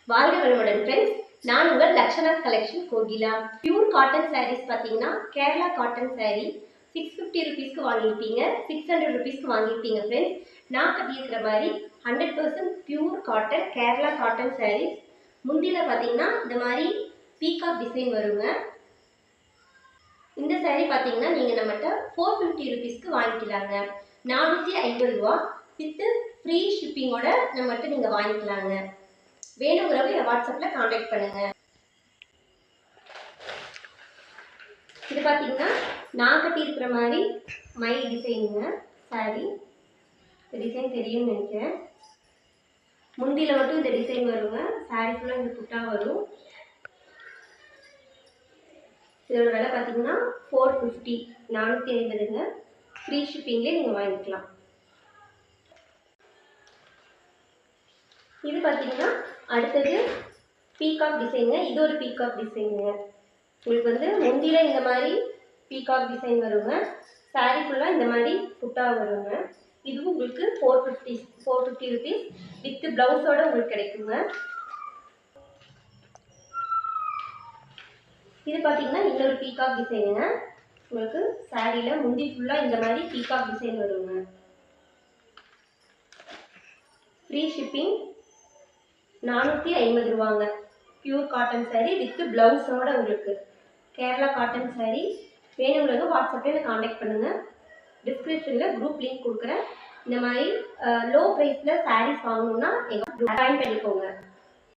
வாழ்க வளமுடன் ஃப்ரெண்ட்ஸ். நான் உங்கள் Lakshanas collection Kokila. Pure cotton saris பார்த்தீங்கன்னா கேரளா காட்டன் சாரீ 650 ருபீஸ்க்கு வாங்கியிருப்பீங்க, 600 ருபீஸ்க்கு வாங்கியிருப்பீங்க ஃப்ரெண்ட்ஸ். நான் கட்டியிருக்கிற மாதிரி 100% pure cotton Kerala cotton saris. முந்தியில் பார்த்தீங்கன்னா இந்த மாதிரி பீகாக் டிசைன் வருங்க. இந்த சாரீ பார்த்தீங்கன்னா நீங்கள் நம்மகிட்ட 450 ருபீஸ்க்கு வாங்கிக்கலாங்க. 450 ரூபா வித்து ஃப்ரீ ஷிப்பிங்கோட நம்மகிட்ட நீங்கள் வாங்கிக்கலாங்க. வேணுங்கிறவங்க என் வாட்ஸ்அப்பில் காண்டாக்ட் பண்ணுங்க. இது பார்த்தீங்கன்னா நான் கட்டியிருக்கிற மாதிரி மை டிசைனுங்க சாரீ. இந்த டிசைன் தெரியும்னு நினைக்கிறேன். முந்தியில் மட்டும் இந்த டிசைன் வருங்க. சாரீ ஃபுல்லாக இந்த புட்டா வரும். இதோட விலை பார்த்தீங்கன்னா 450, 450ங்க. ஃப்ரீ ஷிப்பிங்லேயே நீங்கள் வாங்கிக்கலாம். இது பார்த்தீங்கன்னா அடுத்தது பீகாக் டிசைனுங்க. இது ஒரு பீகாக் டிசைனுங்க. உங்களுக்கு வந்து முந்தியில் இந்த மாதிரி பீகாக் டிசைன் வருங்க. சாரீ ஃபுல்லாக இந்த மாதிரி புட்டா வருங்க. இதுவும் உங்களுக்கு 450 ருபீஸ் வித் ப்ளவுஸோட உங்களுக்கு கிடைக்குங்க. இது பார்த்தீங்கன்னா இன்னொரு பீகாக் டிசைனுங்க. உங்களுக்கு சாரியில் முந்தி ஃபுல்லாக இந்த மாதிரி பீகாக் டிசைன் வருங்க. ஃப்ரீ ஷிப்பிங் 450 ரூபாங்க. பியூர் காட்டன் சாரீ வித் ப்ளவுஸோட உங்களுக்கு கேரளா காட்டன் சாரீ. வேணுங்கிறவங்க வாட்ஸ்அப்பில் காண்டாக்ட் பண்ணுங்கள். டிஸ்கிரிப்ஷனில் குரூப் லிங்க் கொடுக்குறேன். இந்த மாதிரி லோ ப்ரைஸில் சாரீஸ் வாங்கணுன்னா எங்கள் ஜாயின் பண்ணிக்கோங்க.